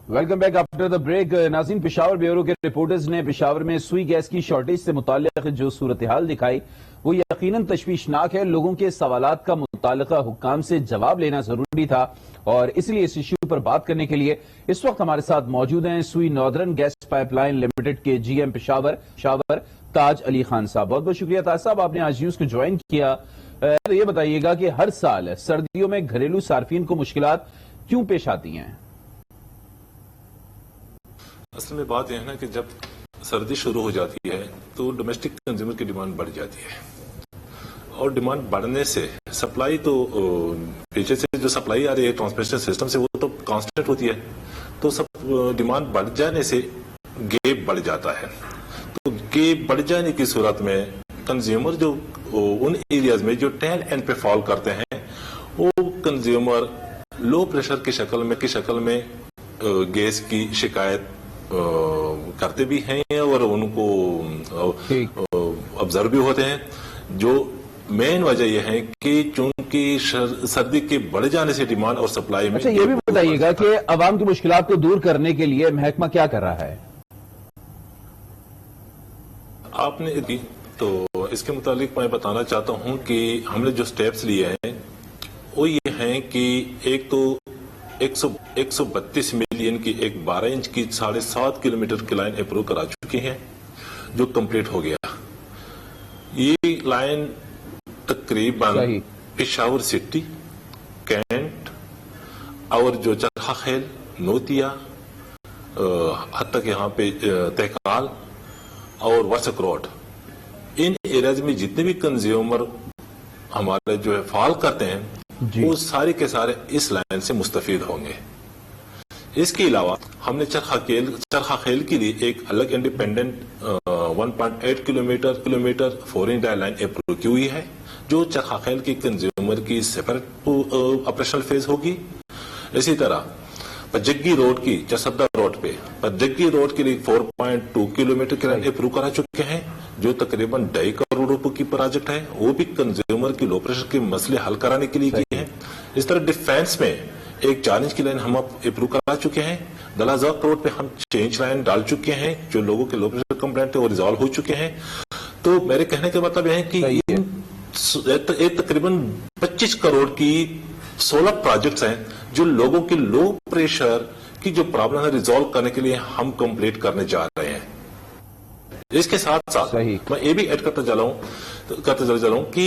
Welcome back after the break. ناظرین، Peshawar bureau کے reporters نے پشاور میں سوئی گیس کی شارٹیج سے متعلق جو صورتحال دکھائی وہ یقیناً تشویشناک ہے. لوگوں کے سوالات کا متعلقہ حکام سے جواب لینا ضروری تھا اور اس لیے اس ایشو پر بات کرنے کے لیے اس وقت ہمارے ساتھ موجود ہیں Sui northern gas pipe line limited کے جی ایم پشاور تاج علی خان صاحب. بہت بہت شکریہ تاج صاحب، آپ نے آج نیوز کو جوائن کیا. تو یہ بتائیے گا کہ ہر سال سردیوں میں گھریلو صارفین کو مشکلات کیوں پیش آتی ہیں؟ اصل میں بات یہ ہے نا کہ جب سردی شروع ہو جاتی ہے تو ڈومیسٹک کنزیومر کی ڈیمانڈ بڑھ جاتی ہے اور ڈیمانڈ بڑھنے سے سپلائی تو پیچھے سے جو سپلائی آ رہی ہے ٹرانسمیشن سسٹم سے وہ تو کانسٹنٹ ہوتی ہے، تو سب ڈیمانڈ بڑھ جانے سے گیپ بڑھ جاتا ہے. تو گیپ بڑھ جانے کی صورت میں کنزیومر جو ان ایریاز میں جو ٹیل اینڈ پہ فال کرتے ہیں وہ کنزیومر لو پریشر کی شکل میں گیس کی شکایت کرتے بھی ہیں اور ان کو آبزرو بھی ہوتے ہیں. جو مین وجہ یہ ہے کہ چونکہ سردی کے بڑھ جانے سے ڈیمانڈ اور سپلائی میں. اچھا، یہ بھی بتائیے گا کہ عوام کی مشکلات کو دور کرنے کے لیے محکمہ کیا کر رہا ہے؟ آپ نے تو اس کے متعلق میں بتانا چاہتا ہوں کہ ہم نے جو سٹیپس لیے ہیں وہ یہ ہیں کہ ایک تو 132 ملین کی ایک 12 انچ کی 7.5 کلومیٹر کی لائن اپروو کرا چکے ہیں جو کمپلیٹ ہو گیا. یہ لائن تقریباً پشاور سٹی، کینٹ اور جو چرخا خیل، نوتیا، حتیٰ کہ یہاں پہ تہکال اور ورسک روڈ، ان ایریاز میں جتنے بھی کنزیومر ہمارے جو ہے فال کرتے ہیں وہ سارے کے سارے اس لائن سے مستفید ہوں گے. اس کے علاوہ ہم نے چرخا خیل کے لیے ایک الگ انڈیپینڈنٹ 1.8 کلومیٹر 4 انچ ڈائی لائن اپروو کی ہوئی ہے جو چرخا خیل کی کنزیومر کی سیپریٹ آپریشنل فیز ہوگی. اسی طرح پجگی روڈ کی چسدا روڈ پہ پجگی روڈ کے لیے 4.2 کلومیٹر کی لائن اپروو کرا چکے ہیں جو تقریباً 2.5 کروڑ روپے کی پروجیکٹ ہے. وہ بھی کنزیومر کی لو پریشر کے مسئلے حل کرانے کے لیے کی ہے. اس طرح ڈیفینس میں ایک 4 انچ کی لائن ہم اپروو کرا چکے ہیں. دلازاق روڈ پہ ہم 6 انچ لائن ڈال چکے ہیں جو لوگوں کے لو پریشر کمپلینٹ ہے وہ ریزالو ہو چکے ہیں. تو میرے کہنے کا مطلب یہ ہے کہ ایک تقریباً 25 کروڑ کی 16 پروجیکٹس ہیں جو لوگوں کے لو پریشر کی جو پرابلم ہے ریزالو کرنے کے لیے ہم کمپلیٹ کرنے جا رہے ہیں. اس کے ساتھ ساتھ میں یہ بھی ایڈ کرتا چلا ہوں کہ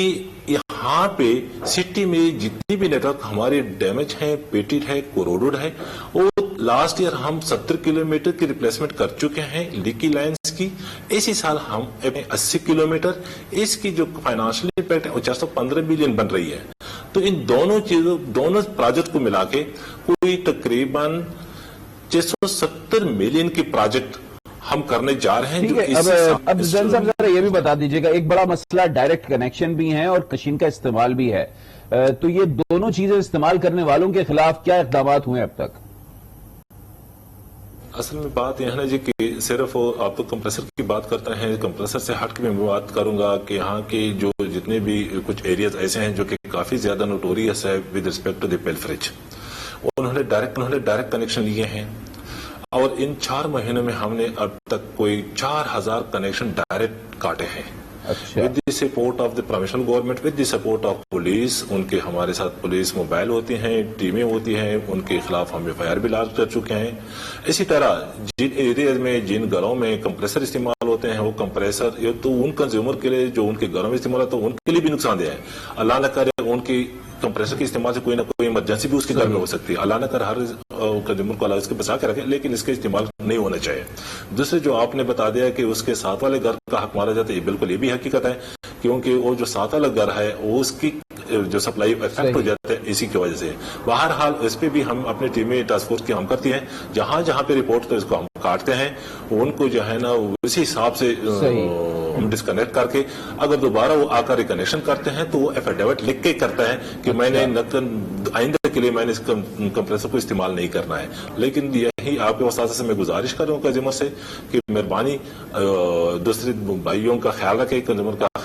یہاں پہ سٹی میں جتنی بھی نیٹ ورک ہمارے ڈیمیج ہیں، پیٹڈ ہے، کوروڈڈ ہے، وہ لاسٹ ایئر ہم 70 کلومیٹر کی ریپلیسمنٹ کر چکے ہیں لیکی لائنز کی. اسی سال ہم 80 کلومیٹر. اس کی جو فائنانشیل امپیکٹ ہے وہ 415 ملین بن رہی ہے. تو ان دونوں پروجیکٹ کو ملا کے کوئی تقریباً 670 ملین کی پروجیکٹ ہم کرنے جا رہے ہیں. اب زین صاحب ذرا یہ بھی بتا دیجیے گا، ایک بڑا مسئلہ ڈائریکٹ کنیکشن بھی ہے اور مشین کا استعمال بھی ہے، تو یہ دونوں چیزیں استعمال کرنے والوں کے خلاف کیا اقدامات ہوئے اب تک؟ اصل میں بات یہ ہے نا جی کہ صرف آپ تو کمپریسر کی بات کرتے ہیں، کمپریسر سے ہٹ کے میں بات کروں گا کہ یہاں کے جو جتنے بھی کچھ ایریاز ایسے ہیں جو کہ کافی زیادہ نوٹوریس ہے ود ریسپیکٹ ٹو دی پیلفریج، انہوں نے ڈائریکٹ کنیکشن لیے ہیں اور ان 4 مہینوں میں ہم نے اب تک کوئی 4000 کنیکشن ڈائریکٹ کاٹے ہیں. With the support of the provincial government, with the support of police. ان کے ہمارے ساتھ پولیس موبائل ہوتی ہیں، ٹیمیں ہوتی ہیں، ان کے خلاف ہم ایف آئی آر بھی لانچ کر چکے ہیں. اسی طرح جن ایریاز میں جن گھروں میں کمپریسر استعمال ہوتے ہیں وہ کمپریسر تو ان کنزیومر کے لیے جو ان کے گھروں میں استعمال ہوتا ہے ان کے لیے بھی نقصان دہ ہے. اللہ نہ کرے ان کی کمپریسر کے استعمال سے کوئی نہ کوئی ایمرجنسی بھی اس کے گھر میں ہو سکتی ہے. اللہ نہ کر ہر کنزیومر کو اللہ اس کے بچا کے رکھے، لیکن اس کا استعمال نہیں ہونا چاہیے. دوسرے جو آپ نے بتا دیا کہ اس کے ساتھ والے گھر کا حق مارا جاتا ہے، یہ بالکل یہ بھی حقیقت ہے کیونکہ وہ جو ساتھ والا گھر ہے وہ اس کی جو سپلائی افیکٹ ہو جاتا ہے اسی کی وجہ سے. بہرحال اس پہ بھی ہم اپنی ٹیمیں ٹاسک فورس کی ہم کرتی ہیں، جہاں پہ رپورٹ تو اس کو ہم کاٹتے ہیں، ان کو جو ہے نا اسی حساب سے ہم ڈسکنیکٹ کر کے اگر دوبارہ وہ آ کر ریکنیکشن کرتے ہیں تو وہ ایفیڈیوٹ لکھ کے کرتا ہے کہ میں نے آئندہ کے لیے میں نے اس کمپریسر کو استعمال نہیں کرنا ہے. لیکن یہی آپ کے وساطے سے میں گزارش کر رہا ہوں کنزیومر سے کہ مہربانی دوسرے بھائیوں کا خیال رکھے، کنزیومر کا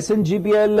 SNGPL